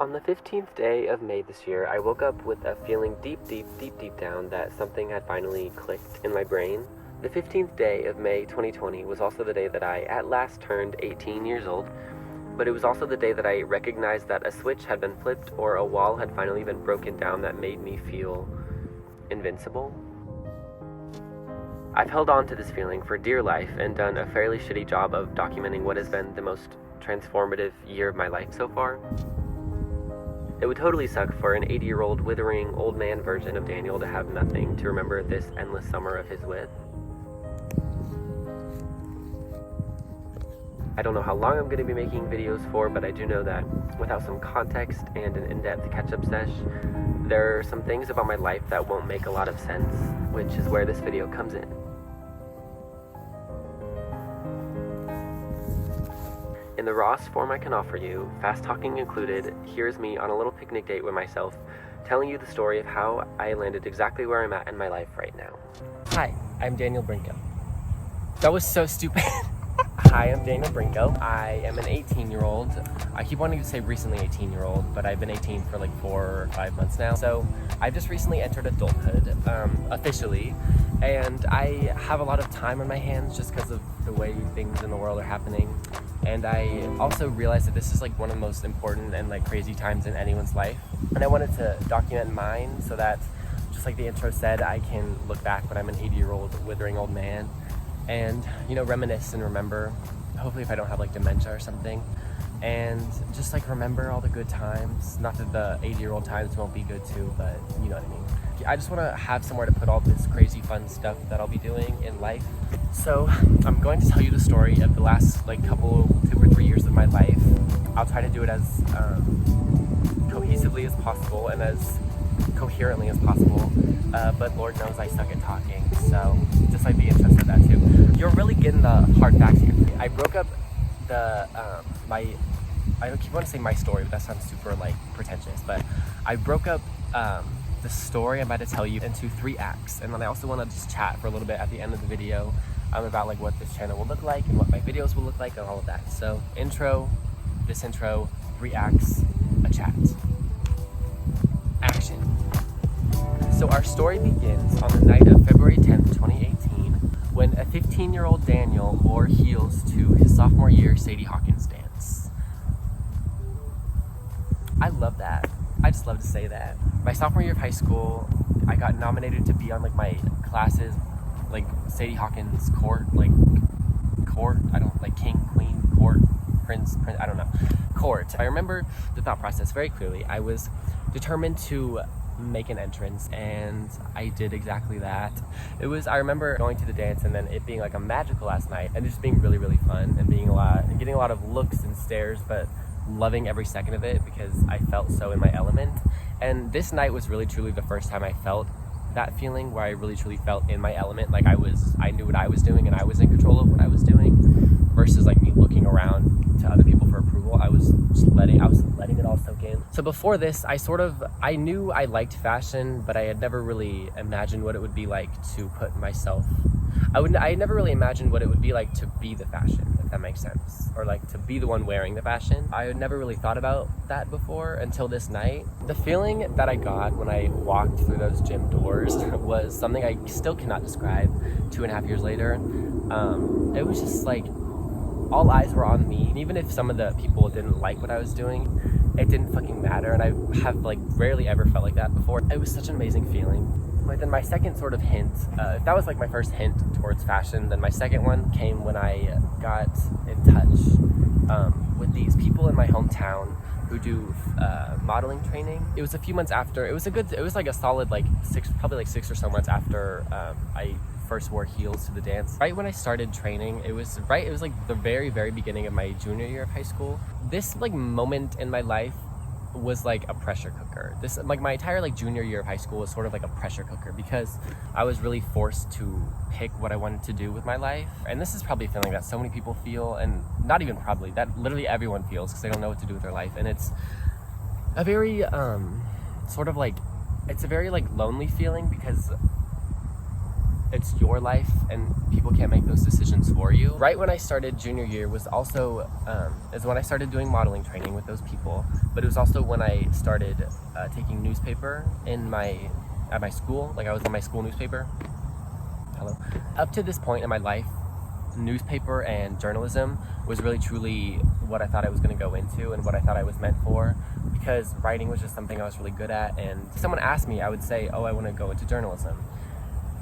On the 15th day of May this year, I woke up with a feeling deep down that something had finally clicked in my brain. The 15th day of May 2020 was also the day that I at last turned 18 years old, but it was also the day that I recognized that a switch had been flipped or a wall had finally been broken down that made me feel invincible. I've held on to this feeling for dear life and done a fairly shitty job of documenting what has been the most transformative year of my life so far. It would totally suck for an 80-year-old withering old man version of Daniel to have nothing to remember this endless summer of his with. I don't know how long I'm going to be making videos for, but I do know that without some context and an in-depth catch-up sesh, there are some things about my life that won't make a lot of sense, which is where this video comes in. In the rawest form I can offer you, fast talking included, here's me on a little picnic date with myself, telling you the story of how I landed exactly where I'm at in my life right now. Hi, I'm Daniel Brinko. That was so stupid. Hi, I'm Daniel Brinko. I am an 18-year-old. I keep wanting to say recently 18-year-old, but I've been 18 for like 4 or 5 months now. So I've just recently entered adulthood, officially, and I have a lot of time on my hands just because of the way things in the world are happening. And I also realized that this is like one of the most important and like crazy times in anyone's life. And I wanted to document mine so that, just like the intro said, I can look back when I'm an 80-year-old withering old man and, you know, reminisce and remember, hopefully if I don't have like dementia or something, and just like remember all the good times. Not that the 80-year-old times won't be good too, but you know what I mean. I just want to have somewhere to put all this crazy fun stuff that I'll be doing in life. So I'm going to tell you the story of the last like 2 or 3 years of my life. I'll try to do it as cohesively as possible and as coherently as possible, but Lord knows I suck at talking, so just like the intro said that too. You're really getting the hard facts here. I broke up I keep wanting to say my story, but that sounds super like pretentious, but I broke up the story I'm about to tell you into 3 acts, and then I also want to just chat for a little bit at the end of the video about like what this channel will look like and what my videos will look like and all of that. So this intro, 3 acts, a chat. Action. So our story begins on the night of February 10th, 2018, when a 15-year-old Daniel wore heels to his sophomore year Sadie Hawkins dance. I love that. I just love to say that. My sophomore year of high school, I got nominated to be on like my classes, like Sadie Hawkins court, I don't like king, queen, court, prince, I don't know, court. I remember the thought process very clearly. I was determined to make an entrance, and I did exactly that. I remember going to the dance and then it being like a magical last night and just being really, really fun and getting a lot of looks and stares, but loving every second of it because I felt so in my element. And this night was really truly the first time I felt that feeling where I really truly felt in my element, like I knew what I was doing and I was in control of what I was doing, versus like me looking around to other people for approval. I was letting it all soak in. So before this, I knew I liked fashion, but I had never really imagined what it would be like to put myself, I never really imagined what it would be like to be the fashion, if that makes sense, or like to be the one wearing the fashion. I had never really thought about that before until this night. The feeling that I got when I walked through those gym doors was something I still cannot describe 2.5 years later. It was just like all eyes were on me, and even if some of the people didn't like what I was doing, it didn't fucking matter, and I have like rarely ever felt like that before. It was such an amazing feeling. But then my second sort of hint, that was like my first hint towards fashion, then my second one came when I got in touch with these people in my hometown who do modeling training. It was a few months after, it was like a solid like 6 or so months after I first wore heels to the dance. Right when I started training, it was like the very, very beginning of my junior year of high school. This like moment in my life was like a pressure cooker. This, like, my entire like junior year of high school was sort of like a pressure cooker because I was really forced to pick what I wanted to do with my life. And this is probably a feeling that so many people feel, and not even probably, that literally everyone feels because they don't know what to do with their life. And it's a very it's a very like lonely feeling because it's your life and people can't make those decisions for you. Right when I started junior year was also is when I started doing modeling training with those people, but it was also when I started taking newspaper at my school. Like, I was in my school newspaper. Hello. Up to this point in my life, newspaper and journalism was really truly what I thought I was going to go into and what I thought I was meant for, because writing was just something I was really good at. And if someone asked me, I would say, oh, I want to go into journalism,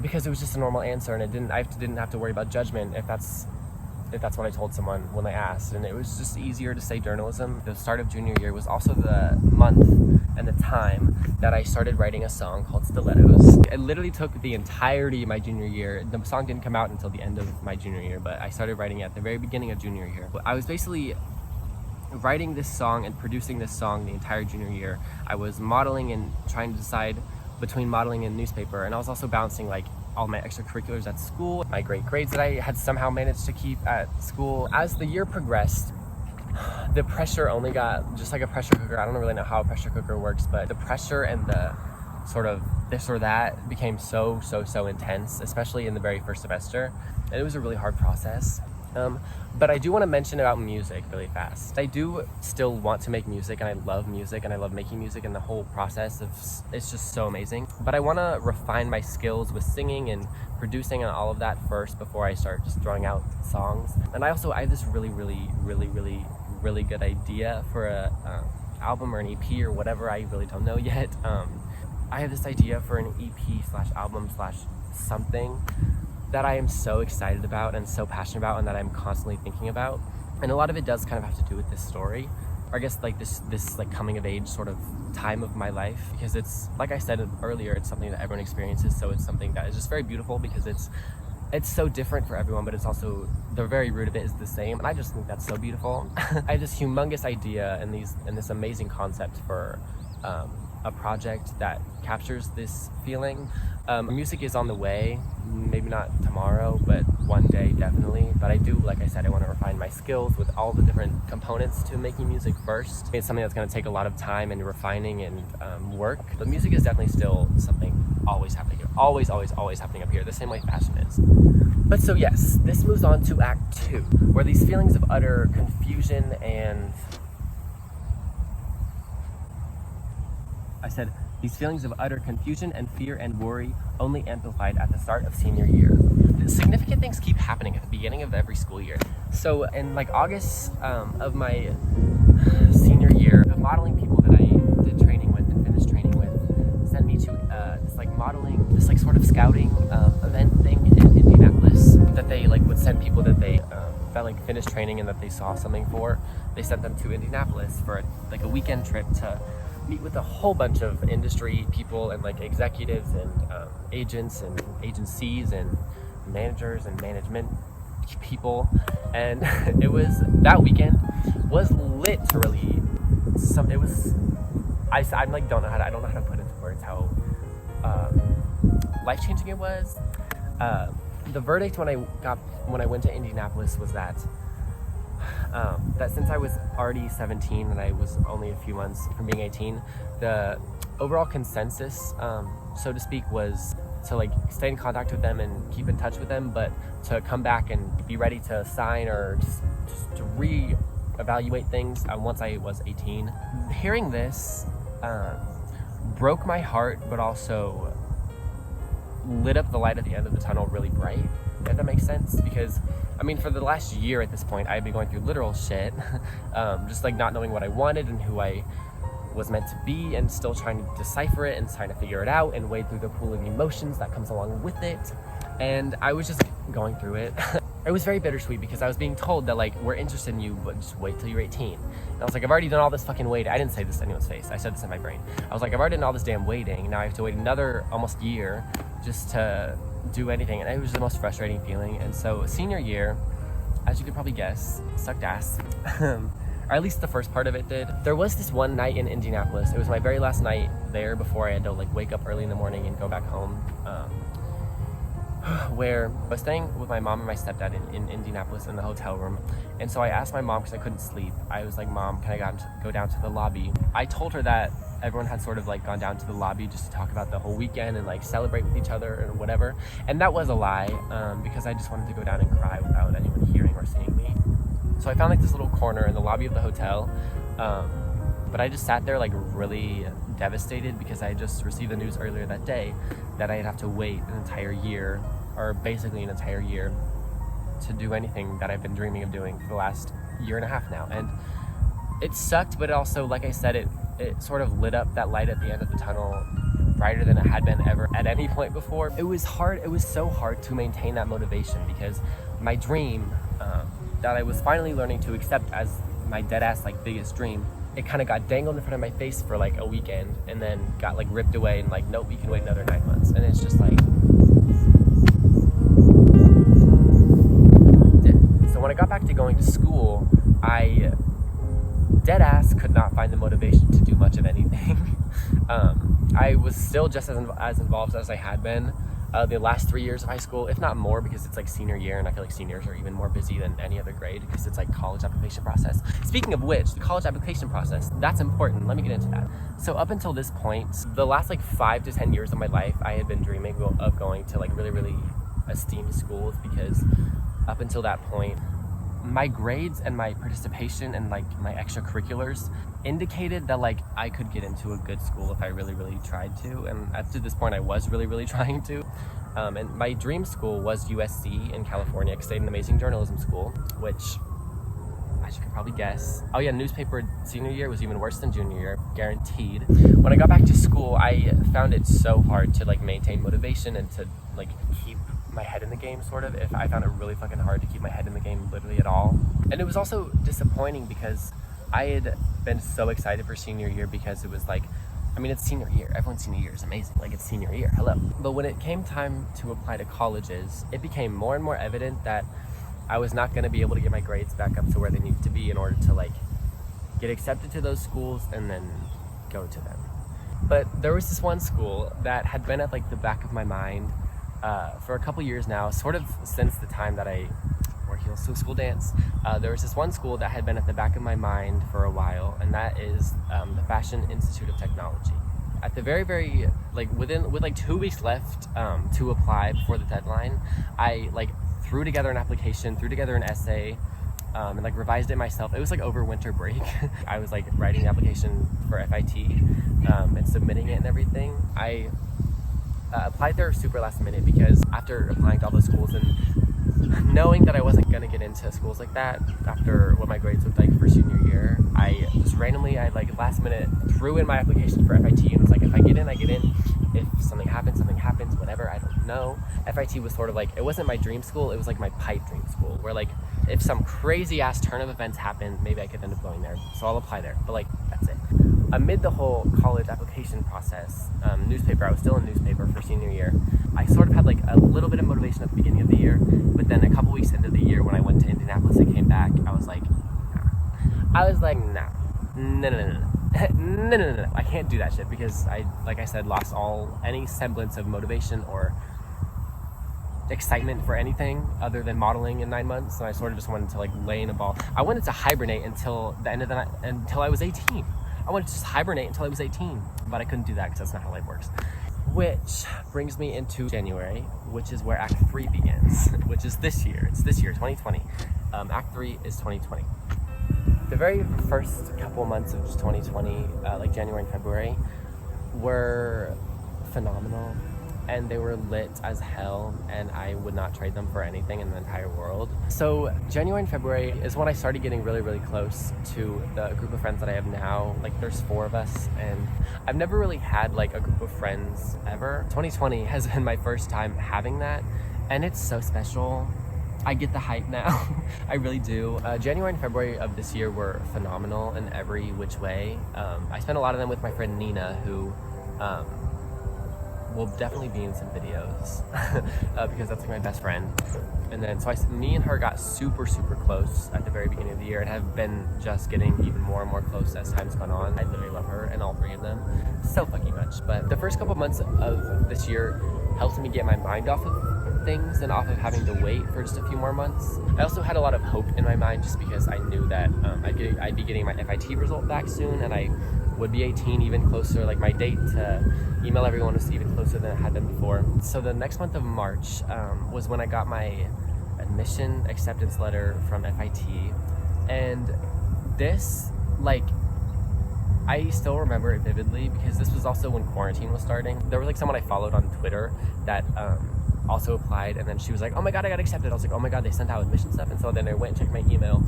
because it was just a normal answer, and I didn't have to worry about judgment if that's what I told someone when they asked. And it was just easier to say journalism. The start of junior year was also the month and the time that I started writing a song called Stilettos. It literally took the entirety of my junior year. The song didn't come out until the end of my junior year, but I started writing it at the very beginning of junior year. I was basically writing this song and producing this song the entire junior year. I was modeling and trying to decide between modeling and newspaper, and I was also balancing like all my extracurriculars at school, my great grades that I had somehow managed to keep at school. As the year progressed, the pressure only got just like a pressure cooker. I don't really know how a pressure cooker works, but the pressure and the sort of this or that became so intense, especially in the very first semester. And it was a really hard process. But I do want to mention about music really fast. I do still want to make music, and I love music, and I love making music, and the whole process it's just so amazing. But I want to refine my skills with singing and producing and all of that first before I start just throwing out songs. And I have this really good idea for a album or an EP or whatever. I really don't know yet. I have this idea for an EP/album/something that I am so excited about and so passionate about, and that I'm constantly thinking about. And a lot of it does kind of have to do with this story, or I guess like this like coming of age sort of time of my life, because it's, like I said earlier, it's something that everyone experiences. So it's something that is just very beautiful, because it's so different for everyone, but it's also, the very root of it is the same. And I just think that's so beautiful. I have this humongous idea and this amazing concept for a project that captures this feeling. Music is on the way, maybe not tomorrow, but one day definitely. But I do, like I said, I want to refine my skills with all the different components to making music first. It's something that's going to take a lot of time and refining and work. But music is definitely still something always happening here. Always happening up here, the same way fashion is. But so yes, this moves on to Act 2, where these feelings of utter confusion and these feelings of utter confusion and fear and worry only amplified at the start of senior year. Significant things keep happening at the beginning of every school year. So in like August of my senior year, the modeling people that I did training with and finished training with sent me to this sort of scouting event thing in Indianapolis, that they like would send people that they that like finished training and that they saw something for. They sent them to Indianapolis for a weekend trip to meet with a whole bunch of industry people and like executives and agents and agencies and managers and management people. And that weekend was literally I don't know how to put into words how life-changing it was. The verdict when I went to Indianapolis was that since I was already 17 and I was only a few months from being 18, the overall consensus, so to speak, was to like stay in contact with them and keep in touch with them, but to come back and be ready to sign or just to re-evaluate things once I was 18. Hearing this broke my heart, but also lit up the light at the end of the tunnel really bright, if that makes sense. Because I mean, for the last year at this point, I've been going through literal shit, just like not knowing what I wanted and who I was meant to be, and still trying to decipher it and trying to figure it out and wade through the pool of emotions that comes along with it. And I was just going through it. It was very bittersweet, because I was being told that like, we're interested in you, but just wait till you're 18. And I was like, I've already done all this fucking waiting. I didn't say this to anyone's face. I said this in my brain. I was like, I've already done all this damn waiting. Now I have to wait another almost year just to do anything. And it was the most frustrating feeling. And so senior year, as you could probably guess, sucked ass. Or at least the first part of it did. There was this one night in Indianapolis. It was my very last night there before I had to like wake up early in the morning and go back home. Where I was staying with my mom and my stepdad in Indianapolis in the hotel room. And so I asked my mom, because I couldn't sleep, I was like, Mom, can I go down to the lobby? I told her that everyone had sort of like gone down to the lobby just to talk about the whole weekend and like celebrate with each other and whatever. And that was a lie, because I just wanted to go down and cry without anyone hearing or seeing me. So I found like this little corner in the lobby of the hotel, but I just sat there like really devastated because I just received the news earlier that day that I'd have to wait an entire year, or basically an entire year, to do anything that I've been dreaming of doing for the last year and a half now. And it sucked, but it also, like I said, it sort of lit up that light at the end of the tunnel brighter than it had been ever at any point before. It was hard, it was so hard to maintain that motivation because my dream that I was finally learning to accept as my dead-ass like biggest dream, it kind of got dangled in front of my face for like a weekend and then got like ripped away and like, nope, you can wait another 9 months. And it's just like, so when I got back to going to school, I dead-ass could not find the motivation to do much of anything. I was still just as involved as I had been the last 3 years of high school, if not more, because it's like senior year, and I feel like seniors are even more busy than any other grade because it's like college application process. Speaking of which, the college application process, that's important. Let me get into that. So up until this point, the last like 5 to 10 years of my life, I had been dreaming of going to like really, really esteemed schools, because up until that point, my grades and my participation and like my extracurriculars indicated that like I could get into a good school if I really, really tried to. And up to this point, I was really, really trying to. And my dream school was USC in California, because they had an amazing journalism school, which, as you can probably guess, oh yeah, newspaper senior year was even worse than junior year, guaranteed. When I got back to school, I found it so hard to like maintain motivation and to like keep my head in the game, sort of. If I found it really fucking hard to keep my head in the game literally at all. And it was also disappointing because I had been so excited for senior year, because it was like, I mean, it's senior year. Everyone's senior year is amazing. Like, it's senior year, hello. But when it came time to apply to colleges, it became more and more evident that I was not going to be able to get my grades back up to where they needed to be in order to like get accepted to those schools and then go to them. But there was this one school that had been at like the back of my mind for a couple years now, sort of since the time that I wore heels to a school dance. There was this one school that had been at the back of my mind for a while, and that is the Fashion Institute of Technology. At the very, like with like 2 weeks left to apply before the deadline, I like threw together an application, threw together an essay, and like revised it myself. It was like over winter break. I was like writing the application for FIT and submitting it and everything. I applied there super last minute, because after applying to all those schools and knowing that I wasn't going to get into schools like that after what my grades looked like for senior year, I just randomly, I like last minute threw in my application for FIT and was like, if I get in, I get in. If something happens, whatever, I don't know. FIT was sort of like, it wasn't my dream school, it was like my pipe dream school, where like if some crazy ass turn of events happened, maybe I could end up going there. So I'll apply there, but like, that's it. Amid the whole college application process, newspaper, I was still in newspaper for senior year. I sort of had like a little bit of motivation at the beginning of the year, but then a couple weeks into the year when I went to Indianapolis and came back, I was like, nah. No. I can't do that shit, because I, like I said, lost any semblance of motivation or excitement for anything other than modeling in 9 months. So I sort of just wanted to like lay in a ball. I wanted to hibernate until the end of the night, until I was 18. I wanted to just hibernate until I was 18, but I couldn't do that because that's not how life works. Which brings me into January, which is where Act 3 begins, which is this year. It's this year, 2020. Act 3 is 2020. The very first couple months of 2020, like January and February, were phenomenal, and they were lit as hell, and I would not trade them for anything in the entire world. So January and February is when I started getting really, really close to the group of friends that I have now. Like, there's 4 of us, and I've never really had like a group of friends ever. 2020 has been my first time having that, and it's so special. I get the hype now. I really do. January and February of this year were phenomenal in every which way. I spent a lot of them with my friend Nina, who will definitely be in some videos because that's like my best friend. And then so me and her got super, super close at the very beginning of the year, and have been just getting even more and more close as time's gone on. I literally love her and all 3 of them so fucking much. But the first couple months of this year helped me get my mind off of things and off of having to wait for just a few more months. I also had a lot of hope in my mind, just because I knew that I'd be getting my FIT result back soon, and I would be 18 even closer. Like my date to email everyone was even closer than it had been before. So the next month of March was when I got my admission acceptance letter from FIT. And this, like, I still remember it vividly because this was also when quarantine was starting. There was like someone I followed on Twitter that also applied, and then she was like, oh my god, I got accepted. I was like, oh my god, they sent out admission stuff. And so then I went and checked my email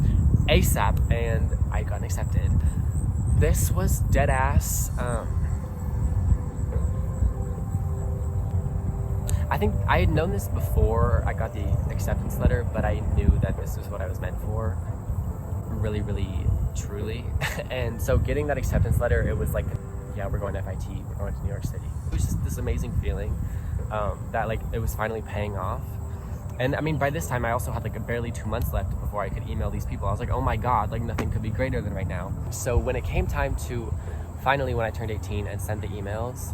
ASAP and I got accepted. This was dead ass. I think I had known this before I got the acceptance letter, but I knew that this was what I was meant for, really, really, truly. And so getting that acceptance letter, it was like, yeah, we're going to FIT, we're going to New York City. It was just this amazing feeling that like it was finally paying off. And I mean, by this time I also had like barely 2 months left before I could email these people. I was like, oh my god, like nothing could be greater than right now. So when it came time to finally, when I turned 18 and sent the emails,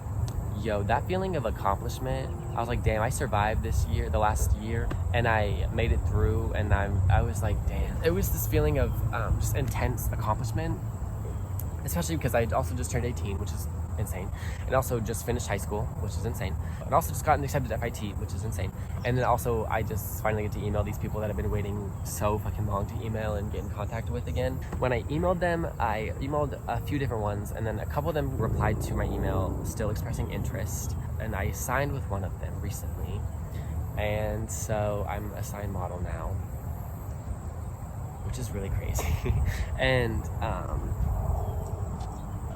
yo, that feeling of accomplishment, I was like, damn, I survived this year, the last year, and I made it through. And I was like, damn. It was this feeling of just intense accomplishment, especially because I also just turned 18, which is insane, and also just finished high school, which is insane, and also just gotten accepted at FIT, which is insane. And then also I just finally get to email these people that I've been waiting so fucking long to email and get in contact with again. When I emailed them, I emailed a few different ones, and then a couple of them replied to my email still expressing interest, and I signed with one of them recently, and so I'm a signed model now, which is really crazy. And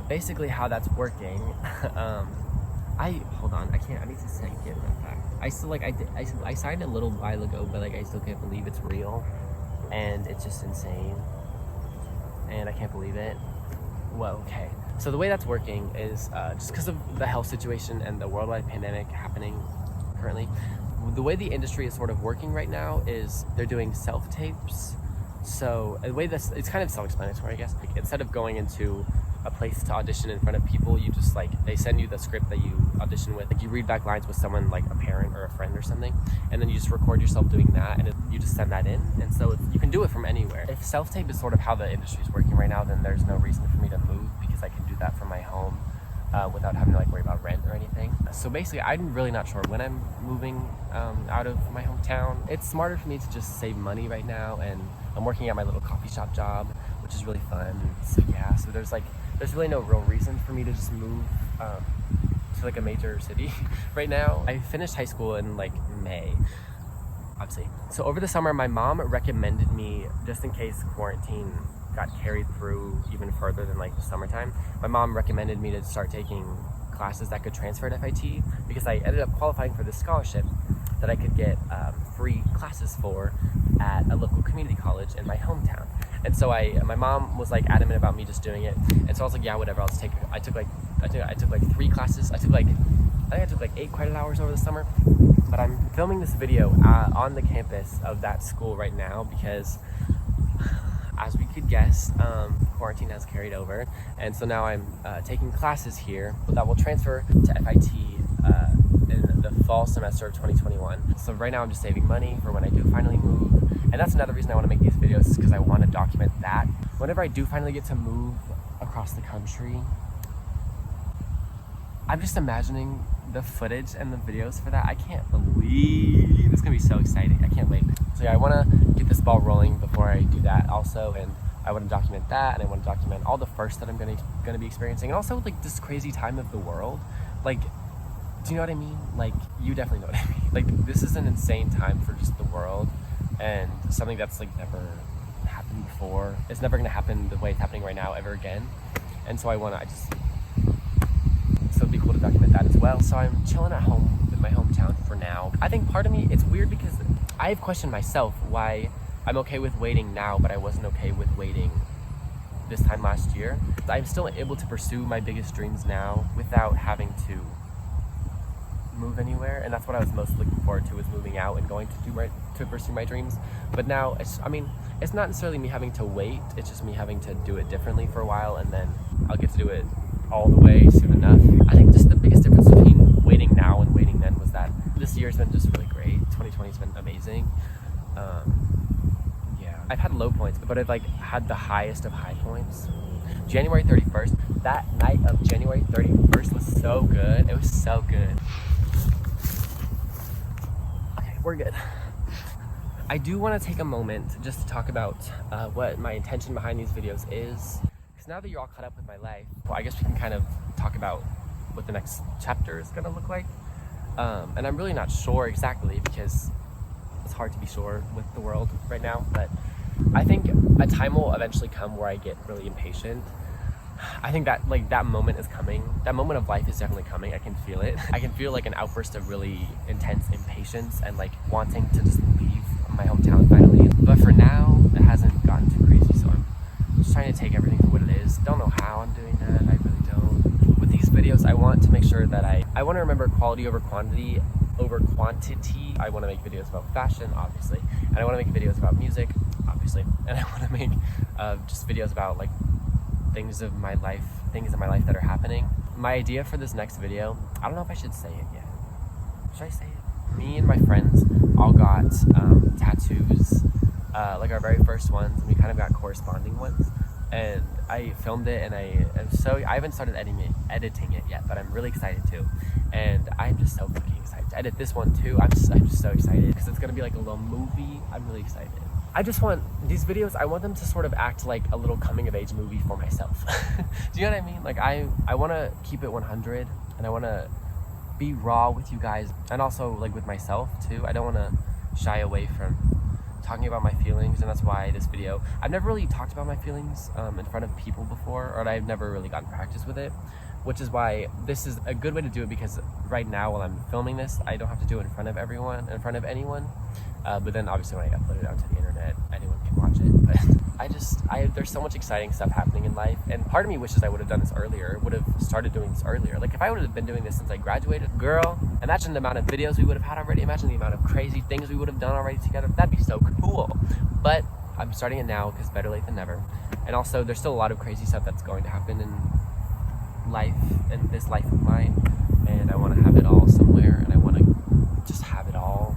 basically how that's working, hold on, I need to say, get that back. I still like, I signed a little while ago, but like I still can't believe it's real, and it's just insane, and I can't believe it. Well, okay, so the way that's working is just because of the health situation and the worldwide pandemic happening currently, the way the industry is sort of working right now is they're doing self-tapes. So the way this, it's kind of self-explanatory, I guess. Like, instead of going into a place to audition in front of people, you just like, they send you the script that you audition with. Like you read back lines with someone, like a parent or a friend or something, and then you just record yourself doing that, and you just send that in. And so you can do it from anywhere. If self-tape is sort of how the industry is working right now, then there's no reason for me to move because I can do that from my home without having to like worry about rent or anything. So basically, I'm really not sure when I'm moving out of my hometown. It's smarter for me to just save money right now, and I'm working at my little coffee shop job, which is really fun. So yeah, so there's really no real reason for me to just move to like a major city right now. I finished high school in like May, obviously. So over the summer, my mom recommended me, just in case quarantine got carried through even further than like the summertime, my mom recommended me to start taking classes that could transfer to FIT, because I ended up qualifying for this scholarship that I could get free classes for at a local community college in my hometown. And so my mom was like adamant about me just doing it, and so I was like, yeah, whatever, I'll just take. I took like 3 classes. I think I took like 8 credit hours over the summer. But I'm filming this video on the campus of that school right now because, as we could guess, quarantine has carried over, and so now I'm taking classes here that will transfer to FIT in the fall semester of 2021. So right now I'm just saving money for when I do finally move. And that's another reason I want to make these videos, is because I want to document that. Whenever I do finally get to move across the country, I'm just imagining the footage and the videos for that. I can't believe it's going to be so exciting. I can't wait. So yeah, I want to get this ball rolling before I do that also. And I want to document that, and I want to document all the firsts that I'm going to be experiencing. And also like this crazy time of the world. Like, do you know what I mean? Like, you definitely know what I mean. Like, this is an insane time for just the world, and something that's like never happened before. It's never gonna happen the way it's happening right now ever again. And so so it'd be cool to document that as well. So I'm chilling at home with my hometown for now. I think part of me, it's weird because I've questioned myself why I'm okay with waiting now, but I wasn't okay with waiting this time last year. I'm still able to pursue my biggest dreams now without having to move anywhere, and that's what I was most looking forward to, was moving out and going to pursue my dreams. But now it's not necessarily me having to wait, it's just me having to do it differently for a while, and then I'll get to do it all the way soon enough. I think just the biggest difference between waiting now and waiting then was that this year's been just really great. 2020's been amazing. Yeah, I've had low points, but I've like had the highest of high points. January 31st, that night of January 31st was so good. It was so good. Okay, we're good. I do want to take a moment just to talk about what my intention behind these videos is. Because now that you're all caught up with my life, well, I guess we can kind of talk about what the next chapter is going to look like. And I'm really not sure exactly because it's hard to be sure with the world right now. But I think a time will eventually come where I get really impatient. I think that that moment is coming. That moment of life is definitely coming. I can feel it. I can feel like an outburst of really intense impatience and like wanting to just leave my hometown finally. But for now, it hasn't gotten too crazy. So I'm just trying to take everything for what it is. Don't know how I'm doing that. I really don't. With these videos, I want to make sure that I want to remember quality over quantity over quantity. I want to make videos about fashion, obviously. And I want to make videos about music, obviously. And I want to make just videos about like things in my life that are happening. My idea for this next video, I don't know if I should say it yet. Should I say it? Me and my friends all got tattoos, like our very first ones, and we kind of got corresponding ones. And I filmed it, and I haven't started editing it yet, but I'm really excited to. And I'm just so fucking excited to edit this one too. I'm just so excited because it's gonna be like a little movie. I'm really excited. I just want these videos, I want them to sort of act like a little coming of age movie for myself. Do you know what I mean? Like I want to keep it 100 and I want to be raw with you guys and also like with myself too. I don't want to shy away from talking about my feelings, and that's why this video, I've never really talked about my feelings in front of people before, or I've never really gotten practice with it, which is why this is a good way to do it, because right now while I'm filming this, I don't have to do it in front of anyone. But then obviously when I upload it out to the internet, anyone can watch it. But there's so much exciting stuff happening in life, and part of me wishes I would have done this earlier, would have started doing this earlier. Like if I would have been doing this since I graduated, girl, imagine the amount of videos we would have had already, imagine the amount of crazy things we would have done already together. That'd be so cool. But I'm starting it now because better late than never. And also there's still a lot of crazy stuff that's going to happen in life, in this life of mine, and I want to have it all somewhere, and I want to just have it all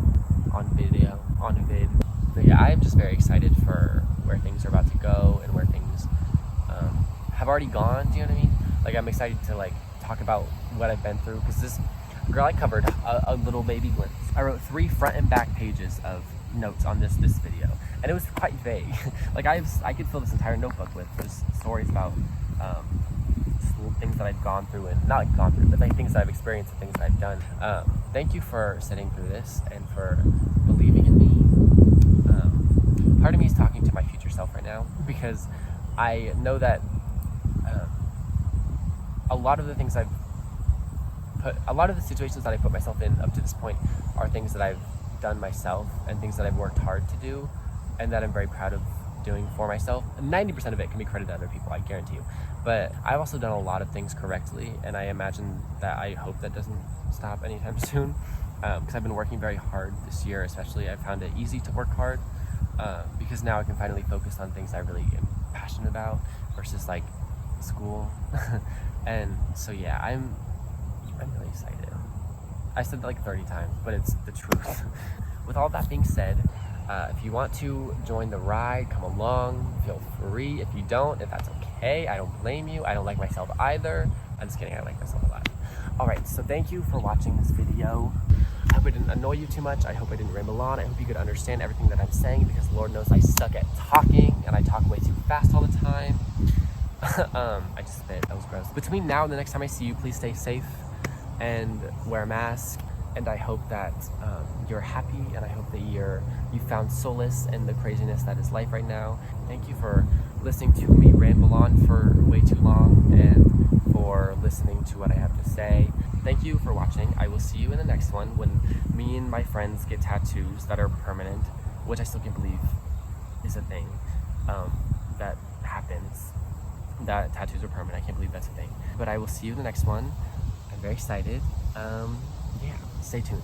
on video, on a vid. But yeah, I'm just very excited for where things are about to go and where things have already gone. Do you know what I mean? Like I'm excited to like talk about what I've been through, because this girl, I covered a little baby glimpse. I wrote 3 front and back pages of notes on this video, and it was quite vague. Like I could fill this entire notebook with just stories about things that I've gone through, and not gone through, but like things that I've experienced and things that I've done. Thank you for sitting through this and for believing in me. Part of me is talking to my future self right now, because I know that a lot of the situations that I put myself in up to this point are things that I've done myself and things that I've worked hard to do, and that I'm very proud of doing for myself. 90% of it can be credited to other people, I guarantee you. But I've also done a lot of things correctly, and I imagine that, I hope that doesn't stop anytime soon, because I've been working very hard this year. Especially I found it easy to work hard, because now I can finally focus on things I really am passionate about versus like school. And so yeah, I'm really excited. I said that like 30 times, but it's the truth. With all that being said, if you want to join the ride, come along, feel free. If you don't, if that's okay, I don't blame you. I don't like myself either. I'm just kidding, I like myself a lot. Alright, so thank you for watching this video. I hope I didn't annoy you too much. I hope I didn't ramble on. I hope you could understand everything that I'm saying, because Lord knows I suck at talking, and I talk way too fast all the time. I just spit, that was gross. Between now and the next time I see you, please stay safe and wear a mask. And I hope that you're happy, and I hope that you found solace in the craziness that is life right now. Thank you for listening to me ramble on for way too long, and for listening to what I have to say. Thank you for watching. I will see you in the next one, when me and my friends get tattoos that are permanent, which I still can't believe is a thing that happens. That tattoos are permanent. I can't believe that's a thing. But I will see you in the next one. I'm very excited. Yeah, stay tuned.